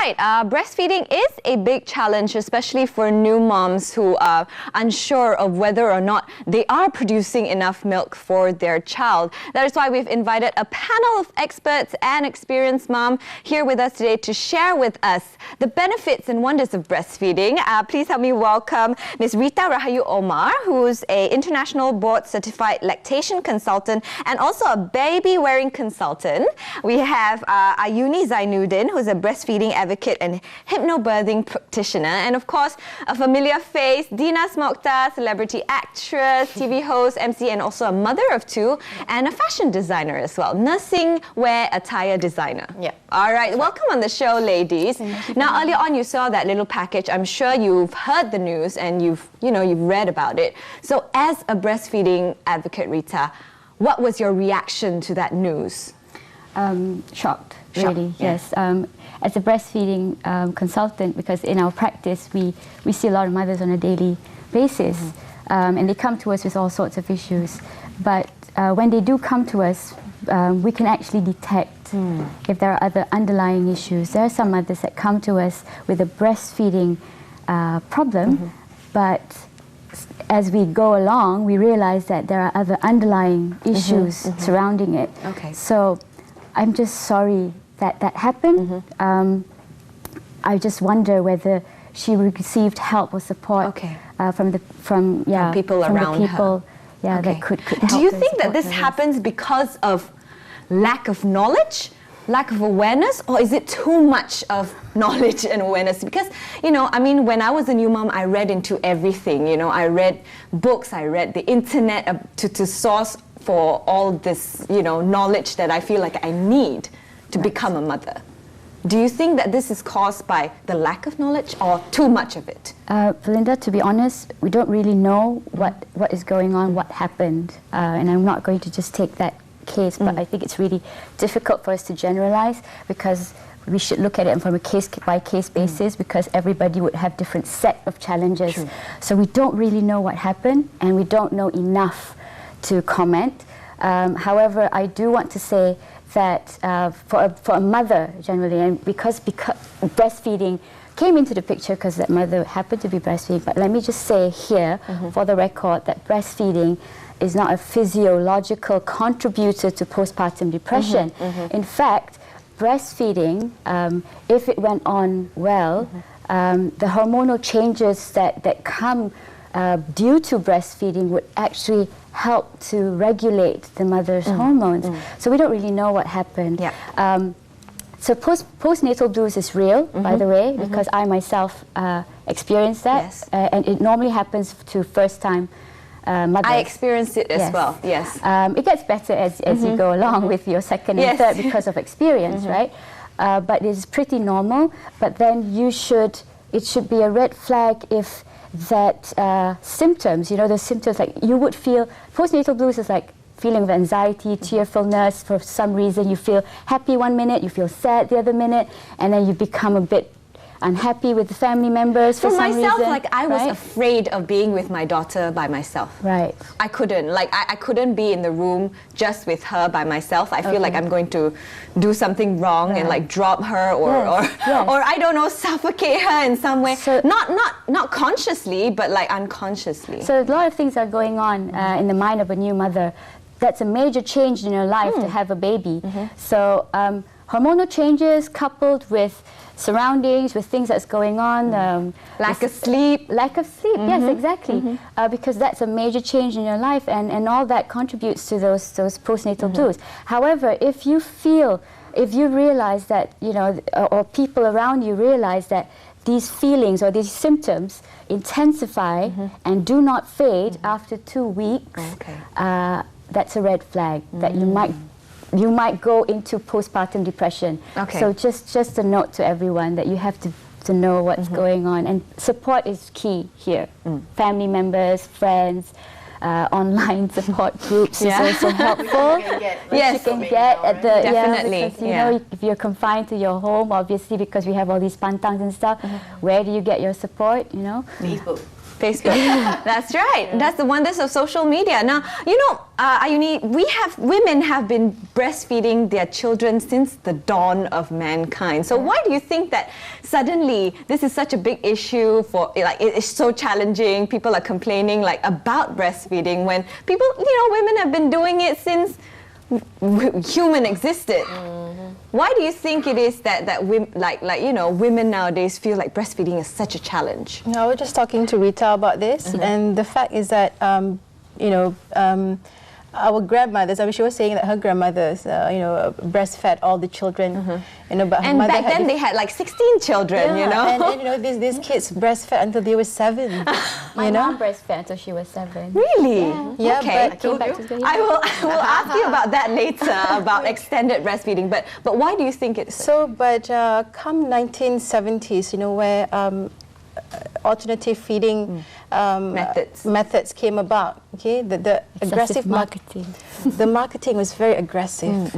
Right, breastfeeding is a big challenge, especially for new moms who are unsure of whether or not they are producing enough milk for their child. That is why we've invited a panel of experts and experienced mom here with us today to share with us the benefits and wonders of breastfeeding. Please help me welcome Ms. Rita Rahayu Omar, who's an international board certified lactation consultant and also a baby wearing consultant. We have Ayuni Zainuddin, who's a breastfeeding advocate and hypnobirthing practitioner, and of course a familiar face, Dina Smokta, celebrity actress, TV host, MC, and also a mother of two and a fashion designer as well, nursing wear attire designer. Yeah. All right, welcome on the show, ladies. Now earlier on you saw that little package. I'm sure you've heard the news and you've read about it. So as a breastfeeding advocate, Rita, what was your reaction to that news? Shocked, really, yes. As a breastfeeding consultant, because in our practice we see a lot of mothers on a daily basis, and they come to us with all sorts of issues. But when they do come to us, we can actually detect if there are other underlying issues. There are some mothers that come to us with a breastfeeding problem, but as we go along, we realize that there are other underlying issues surrounding it. Okay. So I'm just sorry that that happened. I just wonder whether she received help or support from people around her. Yeah, that could help. Do you think that this happens because of lack of knowledge, lack of awareness, or is it too much of knowledge and awareness? Because, I mean, when I was a new mom, I read into everything. I read books, I read the internet to source for all this, knowledge that I feel like I need to become a mother. Do you think that this is caused by the lack of knowledge or too much of it? Belinda, to be honest, we don't really know what is going on, what happened. And I'm not going to just take that case, but I think it's really difficult for us to generalize, because we should look at it from a case-by-case basis, because everybody would have different set of challenges. True. So we don't really know what happened, and we don't know enough to comment. However, I do want to say that for a mother generally, and because breastfeeding came into the picture because that mother happened to be breastfeeding, but let me just say here for the record that breastfeeding is not a physiological contributor to postpartum depression. In fact, breastfeeding, if it went on well, the hormonal changes that come due to breastfeeding would actually help to regulate the mother's hormones. So we don't really know what happened. So postnatal blues is real, by the way, because I myself experienced that. Yes. And it normally happens to first-time mothers. I experienced it as well, yes. It gets better as you go along with your second and third because of experience, right? But it's pretty normal. But then it should be a red flag if that symptoms, the symptoms, like you would feel, postnatal blues is like feeling of anxiety, tearfulness. For some reason you feel happy one minute, you feel sad the other minute, and then you become a bit unhappy with the family members for some reason. For myself, I was afraid of being with my daughter by myself. Right. I couldn't. I couldn't be in the room just with her by myself. I feel like I'm going to do something wrong and drop her or I don't know, suffocate her in some way. So not consciously, but unconsciously. So a lot of things are going on in the mind of a new mother. That's a major change in your life to have a baby. So hormonal changes coupled with surroundings, with things that's going on. Lack of sleep. Yes, exactly. Because that's a major change in your life, and all that contributes to those postnatal blues. However, if you realize that, or people around you realize that these feelings or these symptoms intensify and do not fade after 2 weeks, that's a red flag that you might go into postpartum depression. So just a note to everyone that you have to know what's going on, and support is key here. Family members, friends, online support groups is also helpful. Yes, you can get at the definitely. Because, if you're confined to your home, obviously because we have all these pantangs and stuff, where do you get your support? Facebook. Facebook. That's right. That's the wonders of social media. Now, you know, Ayuni, women have been breastfeeding their children since the dawn of mankind. So why do you think that suddenly this is such a big issue for, like, it's so challenging, people are complaining like about breastfeeding when people, you know, women have been doing it since human existed. Why do you think it is that women, like you know, women nowadays feel like breastfeeding is such a challenge? No, we're just talking to Rita about this, and the fact is that you know, our grandmothers. I mean, she was saying that her grandmothers, you know, breastfed all the children. You know, but her And mother back then they had like 16 children. yeah, You know, and you know, these kids breastfed until they were 7. My you know, mom breastfed until she was 7. really? Yeah, Okay. but- Came back to the I will ask you about that later, about extended breastfeeding. But why do you think it's So, but come 1970s, you know, where alternative feeding methods came about. Okay, the aggressive marketing. The marketing was very aggressive.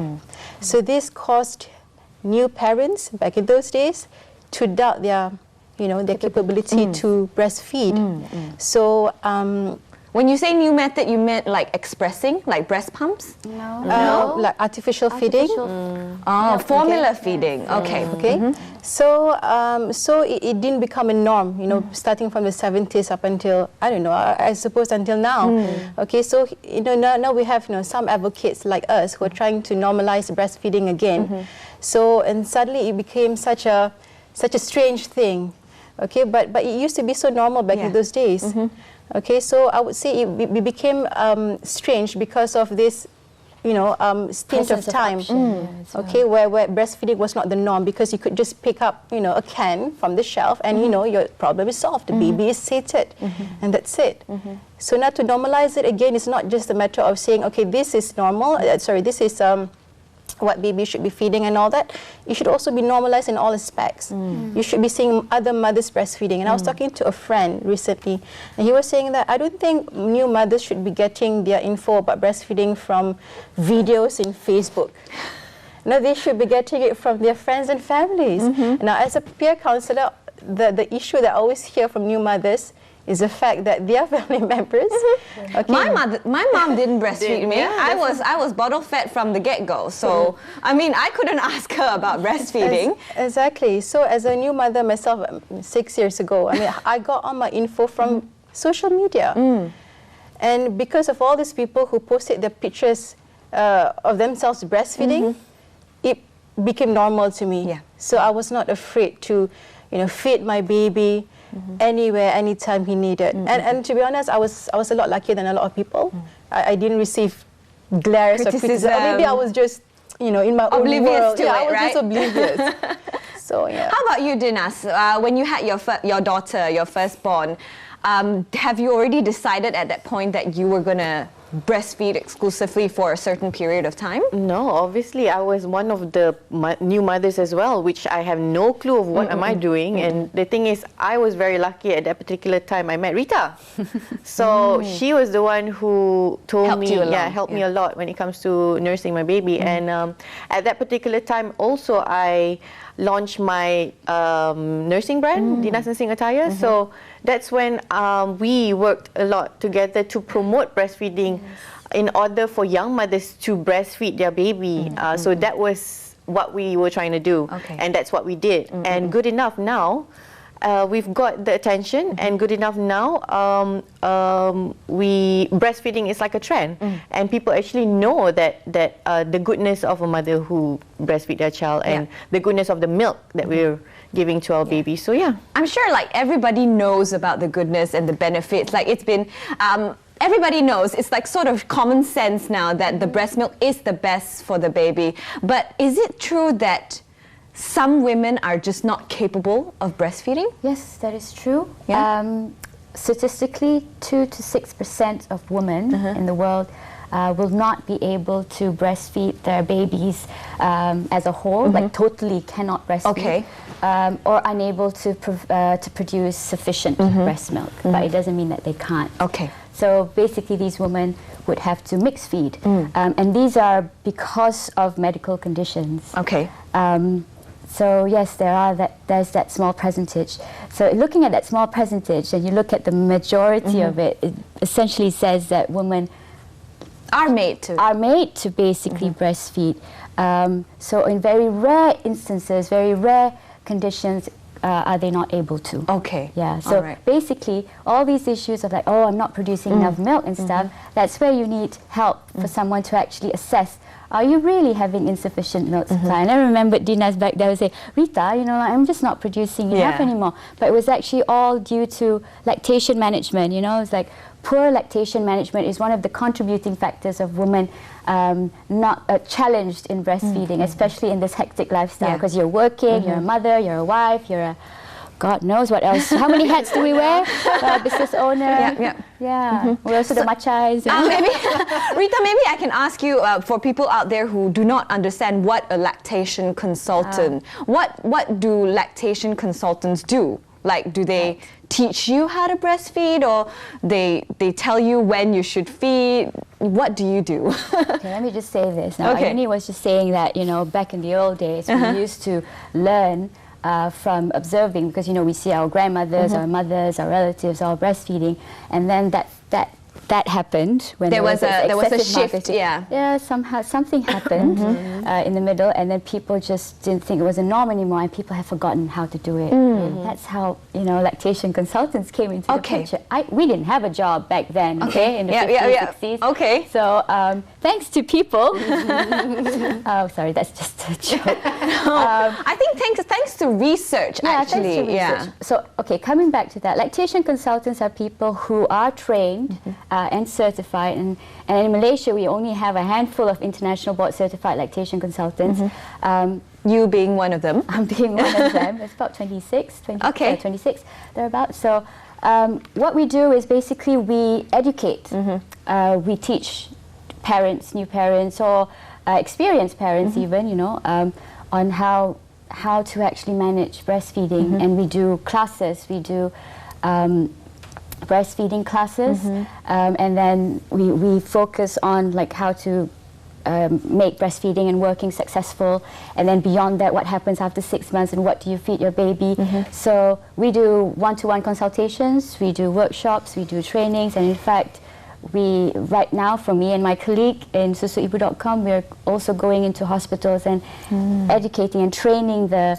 So this caused new parents back in those days to doubt their, you know, their capability to breastfeed. So. When you say new method, you meant like expressing, like breast pumps? No. Like artificial feeding. Oh, formula feeding. Okay. Okay, so so it didn't become a norm, you know, starting from the 70s up until, I don't know, I suppose until now. Okay, so you know, now we have, you know, some advocates like us who are trying to normalize breastfeeding again. So, and suddenly it became such a strange thing. Okay, but it used to be so normal back in those days. Okay, so I would say it became strange because of this, you know, stint of time. Okay, where breastfeeding was not the norm, because you could just pick up, you know, a can from the shelf and, you know, your problem is solved. The baby is sated, and that's it. So now to normalize it again, it's not just a matter of saying, okay, this is normal, this is what baby should be feeding and all that. It should also be normalized in all aspects. You should be seeing other mothers breastfeeding. And I was talking to a friend recently, and he was saying that I don't think new mothers should be getting their info about breastfeeding from videos in Facebook. No, they should be getting it from their friends and families. Now, as a peer counselor, the issue that I always hear from new mothers is the fact that their family members. Okay. My mom didn't breastfeed me. I was bottle fed from the get-go. So I mean, I couldn't ask her about breastfeeding. Exactly. So as a new mother myself, 6 years ago, I mean, I got all my info from social media, and because of all these people who posted their pictures of themselves breastfeeding, it became normal to me. Yeah. So I was not afraid to, you know, feed my baby anywhere, anytime he needed. And to be honest, I was a lot luckier than a lot of people. I didn't receive glares or criticism. Or maybe I was just, you know, in my own world. To I was right? just oblivious. So yeah. How about you, Dinas? When you had your daughter, your firstborn, have you already decided at that point that you were gonna breastfeed exclusively for a certain period of time? No, obviously I was one of the new mothers as well, which I have no clue of what am I doing. And the thing is, I was very lucky at that particular time. I met Rita, so she was the one who told me, helped me a lot when it comes to nursing my baby. And at that particular time, also I launched my nursing brand, Dinas Nursing Attire. So that's when we worked a lot together to promote breastfeeding in order for young mothers to breastfeed their baby. So that was what we were trying to do, and that's what we did. And good enough now, we've got the attention, and good enough now, breastfeeding is like a trend, and people actually know that the goodness of a mother who breastfeed their child, and the goodness of the milk that we're giving to our baby. So yeah, I'm sure like everybody knows about the goodness and the benefits. Like it's been everybody knows, it's like sort of common sense now that the breast milk is the best for the baby. But is it true that some women are just not capable of breastfeeding? Yes, that is true. Yeah. Statistically, 2 to 6% of women in the world will not be able to breastfeed their babies as a whole, like totally cannot breastfeed, or unable to produce sufficient breast milk. But it doesn't mean that they can't. Okay. So basically, these women would have to mix feed, and these are because of medical conditions. Okay. So yes, there's that small percentage. So looking at that small percentage, and you look at the majority of it, it essentially says that women are made to basically breastfeed. So in very rare instances, very rare conditions, are they not able to? Okay. Yeah. So basically, all these issues of like, oh, I'm not producing enough milk and stuff. That's where you need help for someone to actually assess. Are you really having insufficient milk supply? And I remember Dina's back there would say, Rita, you know, I'm just not producing enough anymore. But it was actually all due to lactation management. You know, it's like poor lactation management is one of the contributing factors of women not challenged in breastfeeding, especially in this hectic lifestyle, because you're working, you're a mother, you're a wife, you're a God knows what else. How many hats do we wear? Business owner. We're also the machais. Maybe, Rita, maybe I can ask you, for people out there who do not understand what a lactation consultant, what do lactation consultants do? Like, do they teach you how to breastfeed, or they tell you when you should feed? What do you do? Okay, let me just say this. Now, Ayuni was just saying that, you know, back in the old days, we used to learn from observing, because, you know, we see our grandmothers, our mothers, our relatives all breastfeeding, and then that happened when there was a shift. Marketing. Yeah, somehow something happened in the middle, and then people just didn't think it was a norm anymore, and people have forgotten how to do it. That's how, you know, lactation consultants came into the picture. We didn't have a job back then, in the 50s, 60s. Okay. So thanks to people. Oh, sorry, that's just a joke. I think thanks to research, actually. Thanks to research. So, okay, coming back to that, lactation consultants are people who are trained and certified, and in Malaysia we only have a handful of international board certified lactation consultants. You being one of them. I'm being one of them. It's about 26, 26 thereabouts. So what we do is basically we educate. We teach parents, new parents, or experienced parents even, you know, on how to actually manage breastfeeding, and we do classes. We do breastfeeding classes, and then we focus on like how to make breastfeeding and working successful, and then beyond that, what happens after 6 months and what do you feed your baby. So we do one-to-one consultations, we do workshops, we do trainings, and in fact right now, for me and my colleague in SusuIbu.com, we're also going into hospitals and educating and training the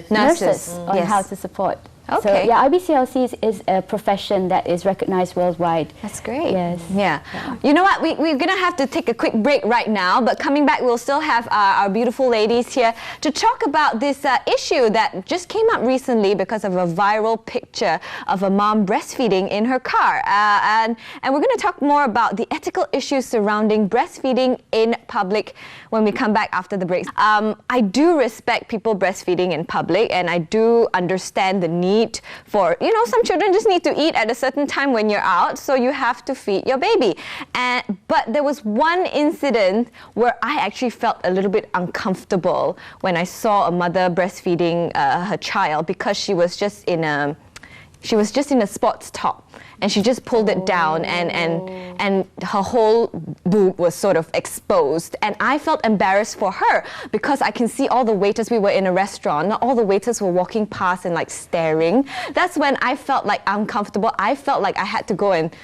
nurses on how to support. Okay. So, yeah, IBCLC is a profession that is recognized worldwide. That's great. Yes. Yeah. You know what? We're going to have to take a quick break right now, but coming back, we'll still have our beautiful ladies here to talk about this issue that just came up recently because of a viral picture of a mom breastfeeding in her car. And we're going to talk more about the ethical issues surrounding breastfeeding in public when we come back after the break. I do respect people breastfeeding in public, and I do understand the need for, you know, some children just need to eat at a certain time when you're out, so you have to feed your baby. But there was one incident where I actually felt a little bit uncomfortable when I saw a mother breastfeeding her child, because she was just in a sports top, and she just pulled it down, and her whole boob was sort of exposed, and I felt embarrassed for her because I can see all the waiters. We were in a restaurant, all the waiters were walking past and like staring. That's when I felt like uncomfortable. I felt like I had to go and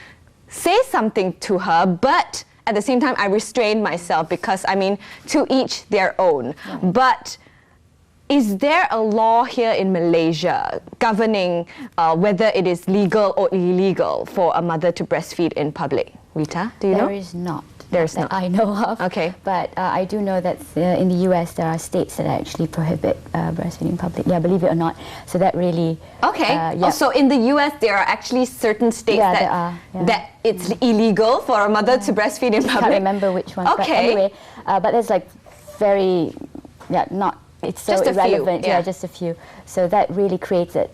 say something to her, but at the same time I restrained myself, because I mean, to each their own. But is there a law here in Malaysia governing whether it is legal or illegal for a mother to breastfeed in public? Rita, do you know? There is not. There's that not. I know of. Okay. But I do know that in the US there are states that actually prohibit breastfeeding in public. Yeah, believe it or not. So that really... Okay. So in the US there are actually certain states that it's illegal for a mother to breastfeed in public? I can't remember which ones. Okay. But anyway, but there's like very... Yeah, not... It's so just irrelevant. Yeah, just a few. So that really creates it.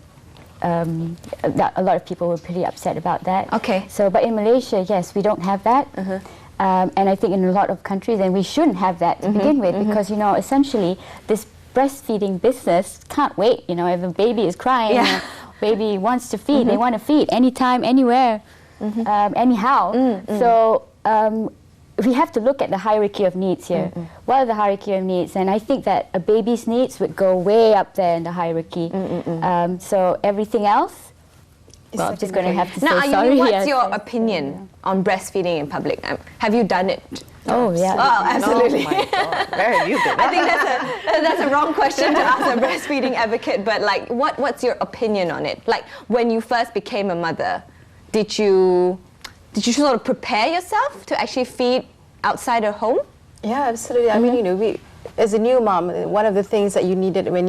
That a lot of people were pretty upset about that. Okay. So, but in Malaysia, yes, we don't have that. And I think in a lot of countries, and we shouldn't have that to begin with, because, you know, essentially, this breastfeeding business can't wait. You know, if a baby is crying, or baby wants to feed, they want to feed anytime, anywhere, anyhow. So, we have to look at the hierarchy of needs here. What are the hierarchy of needs? And I think that a baby's needs would go way up there in the hierarchy. So everything else, well, I'm just going to have to say now, sorry. what's your opinion on breastfeeding in public? Have you done it? Oh, yeah. Oh, absolutely. Oh my God. Where have you been? I think that's a wrong question to ask a breastfeeding advocate, but like, what's your opinion on it? Like, when you first became a mother, did you sort of prepare yourself to actually feed outside of home? Yeah, absolutely. I mean, you know, we, as a new mom, one of the things that you needed when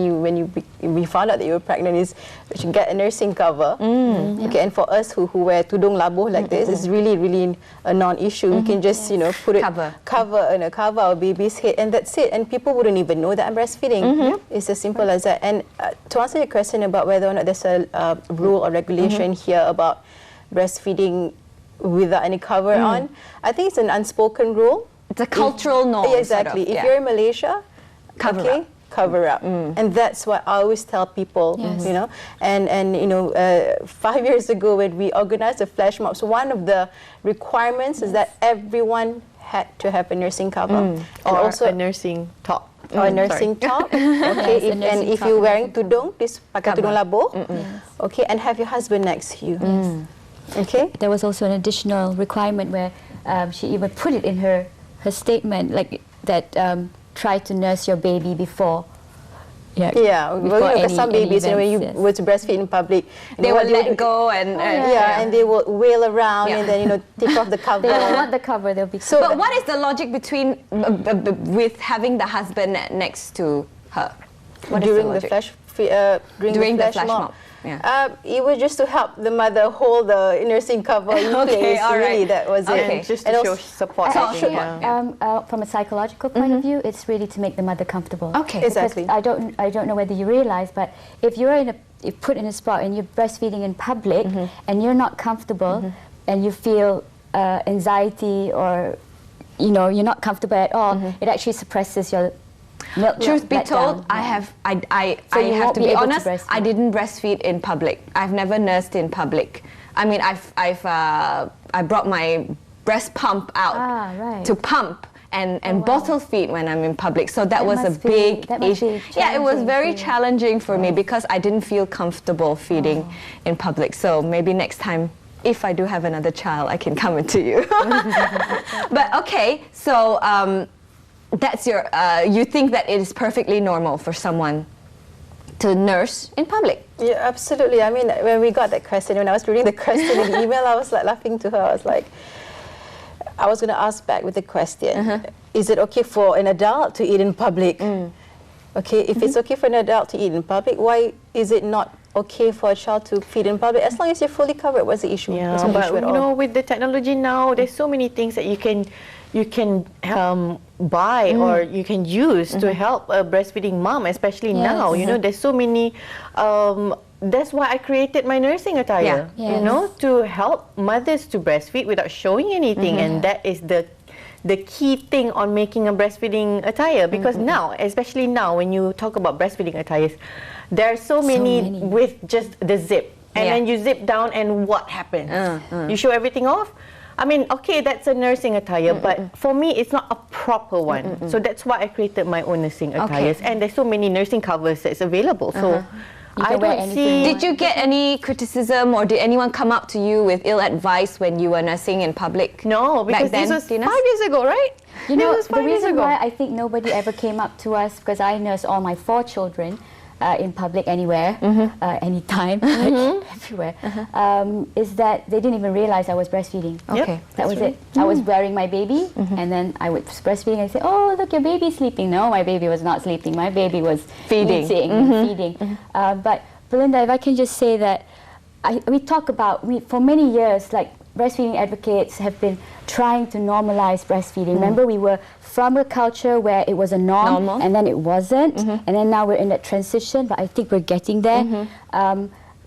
we found out that you were pregnant is to get a nursing cover. Okay, and for us who wear tudung labuh like this, it's really a non-issue. We can just put it cover our baby's head, and that's it. And people wouldn't even know that I'm breastfeeding. It's as simple as that. And to answer your question about whether or not there's a rule or regulation here about breastfeeding without any cover on, I think it's an unspoken rule. It's a cultural norm. Exactly. Sort of, if you're in Malaysia, cover up. And that's what I always tell people, And 5 years ago when we organized the flash mobs, one of the requirements is that everyone had to have a nursing cover. And or also a nursing top. Or a nursing top. Okay, if you're wearing tudung, please pakai tudung labuh. Okay, and have your husband next to you. Okay. There was also an additional requirement where she even put it in her statement, like that try to nurse your baby before. Because some babies, when you were to breastfeed in public, they will let go and and they will wail around and then take off the cover. They don't want the cover. They'll be. So, but what is the logic between with having the husband next to her? During the flash mob. It was just to help the mother hold the nursing cover in place. Really, that was it. Just to show support. From a psychological point of view, it's really to make the mother comfortable. Okay, exactly. I don't know whether you realize, but if you're put in a spot and you're breastfeeding in public and you're not comfortable and you feel anxiety or you're not comfortable at all, it actually suppresses your milk. Truth be told, I have to be honest. I didn't breastfeed in public. I've never nursed in public. I mean, I brought my breast pump out to pump and bottle feed when I'm in public. So that was a big issue. Yeah, it was very challenging for me because I didn't feel comfortable feeding in public. So maybe next time, if I do have another child, I can come into you. But okay, so. That's your. You think that it is perfectly normal for someone to nurse in public? Yeah, absolutely. I mean, when we got that question, when I was reading the question in the email, I was like laughing to her. I was like, I was going to ask back with the question: is it okay for an adult to eat in public? Okay, if it's okay for an adult to eat in public, why is it not okay for a child to feed in public? As long as you're fully covered, what's the issue? Yeah, but with the technology now, there's so many things that you can buy or you can use to help a breastfeeding mom, especially now. There's so many. That's why I created my nursing attire. To help mothers to breastfeed without showing anything, and that is the key thing on making a breastfeeding attire. Because now, especially now, when you talk about breastfeeding attires, there are so many with just the zip, and then you zip down, and what happens? You show everything off. I mean, okay, that's a nursing attire, but for me, it's not a proper one. So that's why I created my own nursing attires. And there's so many nursing covers that's available. So I don't see. Did you get any criticism, or did anyone come up to you with ill advice when you were nursing in public? No, because this was 5 years ago, right? The reason why I think nobody ever came up to us, because I nurse all my 4 children in public anywhere, anytime, everywhere, is that they didn't even realize I was breastfeeding. Okay, that was it. I was wearing my baby, and then I was breastfeeding. I say, "Oh, look, your baby's sleeping." No, my baby was not sleeping. My baby was feeding. But Belinda, if I can just say that we talk about for many years, like breastfeeding advocates have been trying to normalize breastfeeding. Remember, we were from a culture where it was a norm, and then it wasn't, and then now we're in that transition, but I think we're getting there.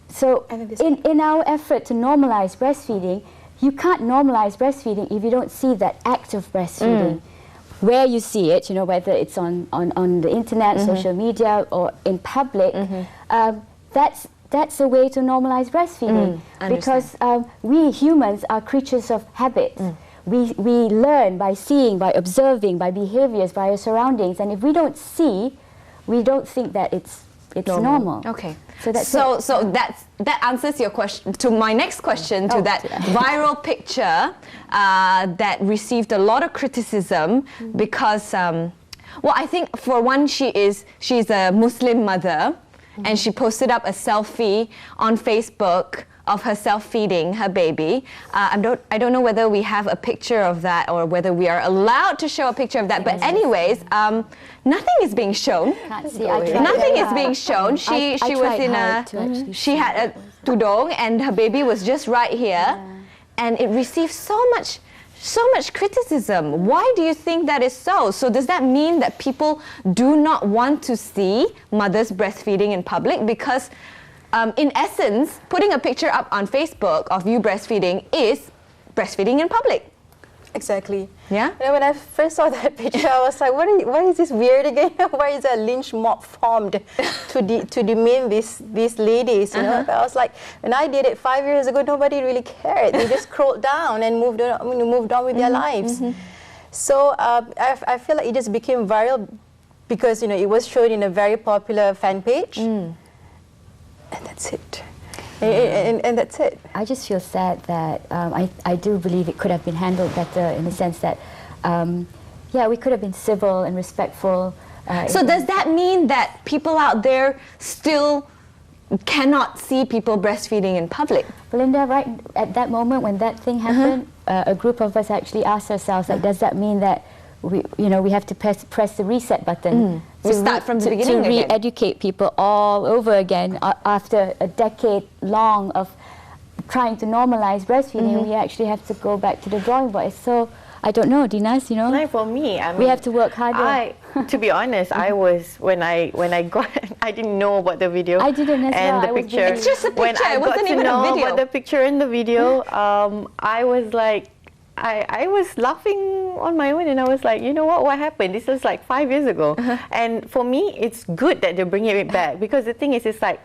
So in our effort to normalize breastfeeding, you can't normalize breastfeeding if you don't see that act of breastfeeding. Where you see it, whether it's on the internet, social media, or in public, that's a way to normalize breastfeeding, because we humans are creatures of habit. we learn by seeing, by observing, by behaviors, by our surroundings, and if we don't see, we don't think that it's normal. Okay. So that's that answers your question to my next question, to that viral picture that received a lot of criticism because well, I think for one, she's a Muslim mother, and she posted up a selfie on Facebook of herself feeding her baby. I don't know whether we have a picture of that or whether we are allowed to show a picture of that. But anyways, nothing is being shown. Can't see. Nothing is being shown. She was in she had a tudong and her baby was just right here, and it received so much criticism. Why do you think that is so? So does that mean that people do not want to see mothers breastfeeding in public? Because in essence, putting a picture up on Facebook of you breastfeeding is breastfeeding in public. Exactly. Yeah? You know, when I first saw that picture, I was like, why is this weird again? Why is a lynch mob formed to demean these ladies? You know? I was like, when I did it 5 years ago, nobody really cared. They just scrolled down and moved on with their lives. So I feel like it just became viral because, you know, it was shown in a very popular fan page. And that's it. And that's it. I just feel sad that I do believe it could have been handled better in the sense that, yeah, we could have been civil and respectful. So does that mean that people out there still cannot see people breastfeeding in public? Belinda, right at that moment when that thing happened, a group of us actually asked ourselves, like, does that mean that we have to press the reset button to start from the beginning to re-educate people all over again after a decade long of trying to normalize breastfeeding? We actually have to go back to the drawing board. So I don't know, Dinas, you know. Like for me, I mean, we have to work harder. To be honest, I was when I got I didn't know about the video. I didn't as and well. the picture. It's just a picture. When I it wasn't got to even know a video. about the picture and the video, I was like, I was laughing on my own, and I was like, you know what happened? This was like 5 years ago. And for me, it's good that they're bringing it back, because the thing is, it's like,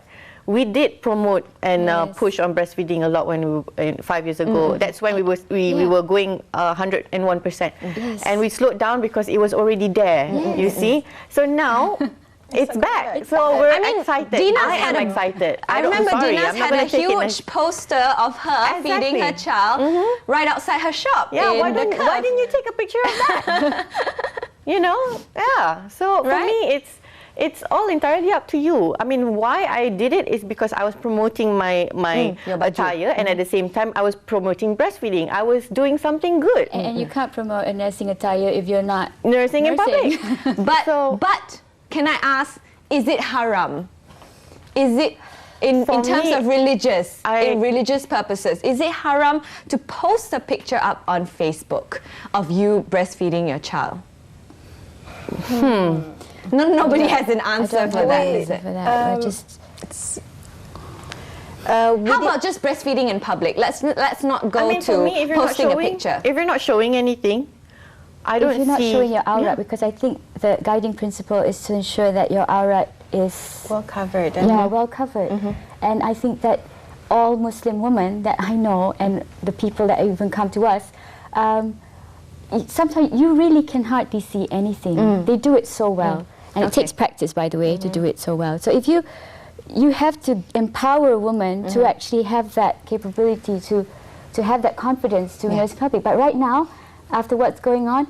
we did promote and push on breastfeeding a lot when 5 years ago. That's when we were going 101%. And we slowed down because it was already there, you see? So now, it's back. So we're excited. Dinas I am excited. I remember Dinas had a huge poster of her feeding her child right outside her shop. Yeah, why didn't you take a picture of that? You know? Yeah. So for me, it's all entirely up to you. I mean, why I did it is because I was promoting my attire, and at the same time I was promoting breastfeeding. I was doing something good. And you can't promote a nursing attire if you're not nursing in public. But can I ask, is it haram? Is it in terms of religious purposes, is it haram to post a picture up on Facebook of you breastfeeding your child? Nobody has an answer for that, is it? How about just breastfeeding in public? Let's not go to posting a picture. If you're not showing anything, I don't see... If you're not showing your aurat, because I think the guiding principle is to ensure that your aurat is... well covered. Yeah, well covered. And I think that all Muslim women that I know, and the people that even come to us, sometimes you really can hardly see anything. They do it so well. And it takes practice, by the way, to do it so well. So if you have to empower a woman to actually have that capability, to have that confidence to nurse public. But right now, after what's going on,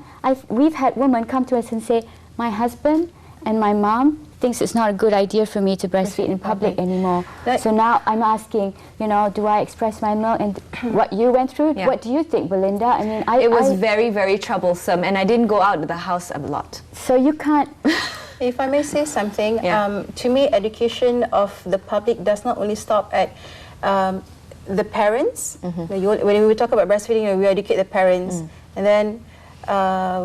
we've had women come to us and say, my husband and my mom thinks it's not a good idea for me to breastfeed in public anymore. So now I'm asking, you know, do I express my milk? And what you went through, what do you think, Belinda? I mean, it was very, very troublesome, and I didn't go out of the house a lot. So you can't... If I may say something, to me, education of the public does not only stop at the parents. When we talk about breastfeeding, we educate the parents, and then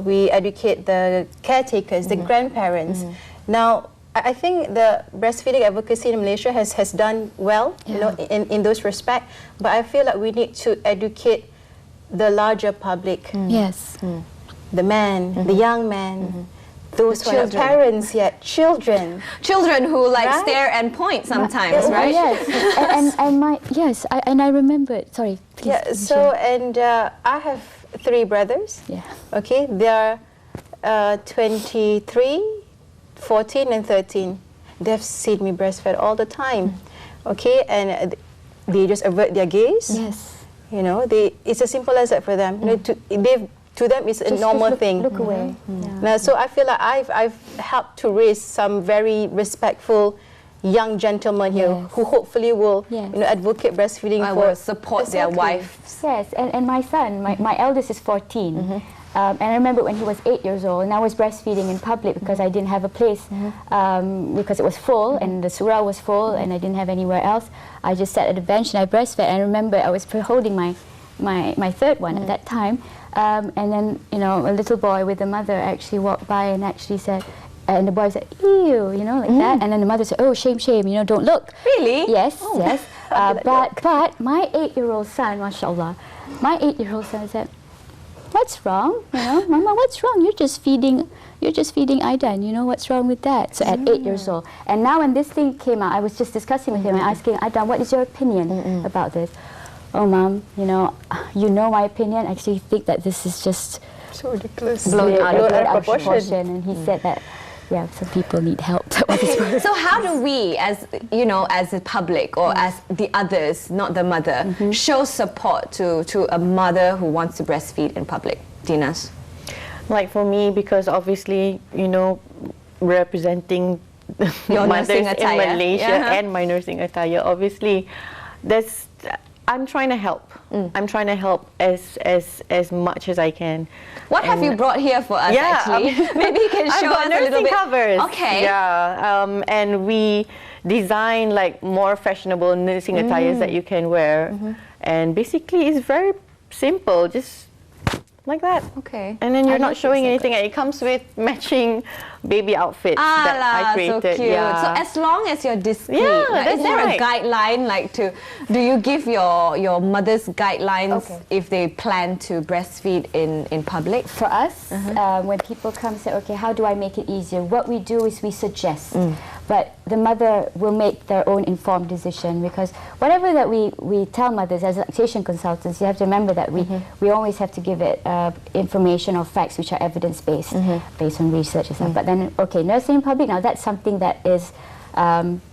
we educate the caretakers, the grandparents. Now, I think the breastfeeding advocacy in Malaysia has done well, you know, in those respects. But I feel like we need to educate the larger public. Yes. The man, the young man. Those who are parents yet, children who like stare and point sometimes, right? Yes, and I remember it. Sorry, please. Yeah. So I have three brothers. Yeah. Okay, they are 23, 14, and 13. They've seen me breastfeed all the time. Okay, and they just avert their gaze. Yes. You know, it's as simple as that for them. You know, to them, it's a normal thing. Look away. Yeah. Now, so I feel like I've helped to raise some very respectful young gentlemen here who hopefully will advocate breastfeeding will support their wives. Yes, and my son, my eldest is 14. And I remember when he was 8 years old, and I was breastfeeding in public because I didn't have a place, because it was full, and the surah was full, and I didn't have anywhere else. I just sat at a bench and I breastfed. And I remember I was holding my third one at that time, and then a little boy with the mother actually walked by and actually said, and the boy said, "Ew," like that, and then the mother said, "Oh, shame, shame, don't look." Really? Yes, yes. But my 8-year-old son, mashallah, my 8-year-old son said, "What's wrong? Mama, what's wrong? You're just feeding Aidan. What's wrong with that?" So at 8 years old. And now when this thing came out, I was just discussing with him and asking Aidan, "What is your opinion about this?" "Oh, Mom, you know my opinion. I actually think that this is just so ridiculous, blown out of proportion." And he said that, some people need help. So how do we, as the public or as the others, not the mother, show support to a mother who wants to breastfeed in public? Dinas? Like for me, because obviously, representing your mothers nursing in attire. Malaysia and my nursing attire, obviously, I'm trying to help. I'm trying to help as much as I can. What have you brought here for us, actually? Maybe you can show us a little bit. Covers. Okay. Yeah, and we design like more fashionable nursing attires that you can wear. And basically, it's very simple, just like that. Okay. And then you're not showing anything. It comes with matching baby outfits that I created. So cute. Yeah. So as long as you're discreet, that's is there right. a guideline do you give your mother's guidelines if they plan to breastfeed in public? For us, when people come and say, "Okay, how do I make it easier?" What we do is we suggest. But the mother will make their own informed decision, because whatever that we tell mothers as lactation consultants, you have to remember that we always have to give it information or facts which are evidence-based, based on research and stuff. But then, nursing in public, now that's something that is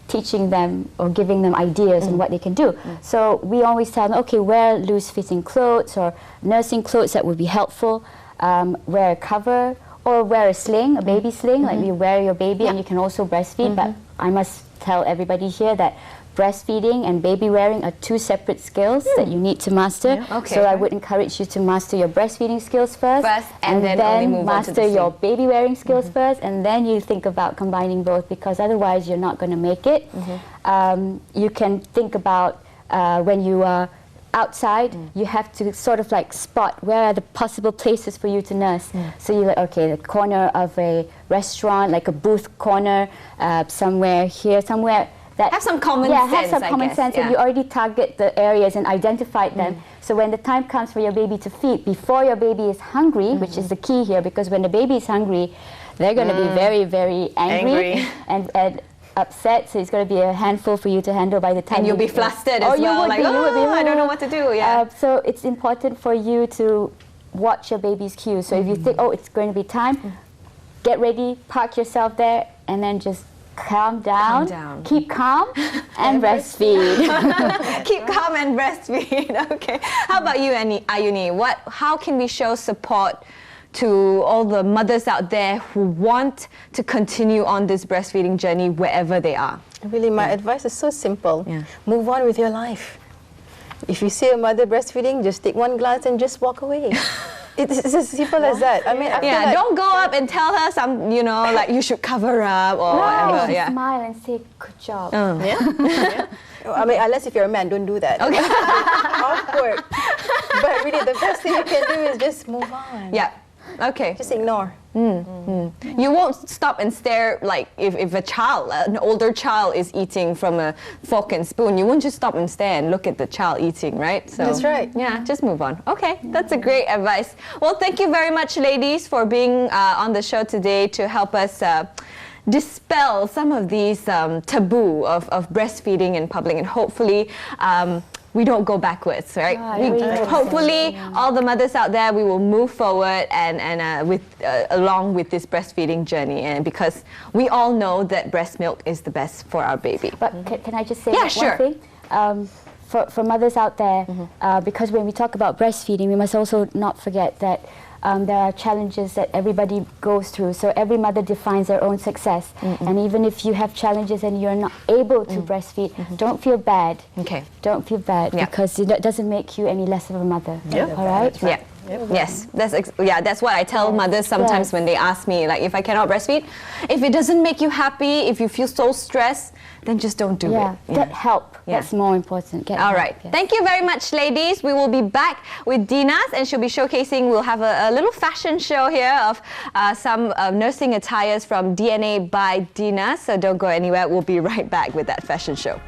teaching them or giving them ideas on what they can do. So we always tell them, okay, wear loose-fitting clothes or nursing clothes that would be helpful, wear a cover, or wear a sling, a baby sling, like you wear your baby and you can also breastfeed. But I must tell everybody here that breastfeeding and baby wearing are two separate skills that you need to master. So I would encourage you to master your breastfeeding skills first and then only move on to master the your baby wearing skills first, and then you think about combining both, because otherwise you're not going to make it. You can think about when you are outside, you have to sort of like spot where are the possible places for you to nurse. So you're like, okay, the corner of a restaurant, like a booth corner, somewhere here, somewhere that have some common sense. Have some common sense, and you already target the areas and identified them. So when the time comes for your baby to feed, before your baby is hungry, which is the key here, because when the baby is hungry, they're going to be very, very angry. and upset, so it's going to be a handful for you to handle by the time. And you'll be flustered as well. You would be, I don't know what to do. So it's important for you to watch your baby's cues. So if you think, it's going to be time, get ready, park yourself there, and then just calm down. Keep calm and breastfeed. Keep calm and breastfeed. Okay. How about you, Ayuni? How can we show support to all the mothers out there who want to continue on this breastfeeding journey wherever they are? Really, my advice is so simple. Move on with your life. If you see a mother breastfeeding, just take one glance and just walk away. It's as simple as that. I mean, I feel like don't go up and tell her some, like you should cover up or whatever. Just smile and say, "Good job." I mean, unless if you're a man, don't do that. Okay. Awkward. But really, the best thing you can do is just move on. Yeah. Okay. Just ignore. You won't stop and stare, like if a child, an older child is eating from a fork and spoon, you won't just stop and stare and look at the child eating, right? So that's right. Yeah, just move on. Okay, that's a great advice. Well, thank you very much, ladies, for being on the show today to help us dispel some of these taboo of breastfeeding in public, and hopefully we don't go backwards, right? I really hope so. Hopefully, all the mothers out there, we will move forward and along with this breastfeeding journey, and because we all know that breast milk is the best for our baby. But can I just say Yeah, one sure. thing? For mothers out there, because when we talk about breastfeeding, we must also not forget that there are challenges that everybody goes through. So every mother defines their own success. And even if you have challenges and you're not able to breastfeed, don't feel bad. Okay. Don't feel bad, because it doesn't make you any less of a mother. Yeah. All right? Yeah. Yes, that's what I tell mothers sometimes when they ask me, like, if I cannot breastfeed, if it doesn't make you happy, if you feel so stressed, then just don't do it. Get help. Yeah. That's more important. Get All help, right. yes. Thank you very much, ladies. We will be back with Dina's, and she'll be showcasing, we'll have a little fashion show here of some nursing attires from DNA by Dina. So don't go anywhere. We'll be right back with that fashion show.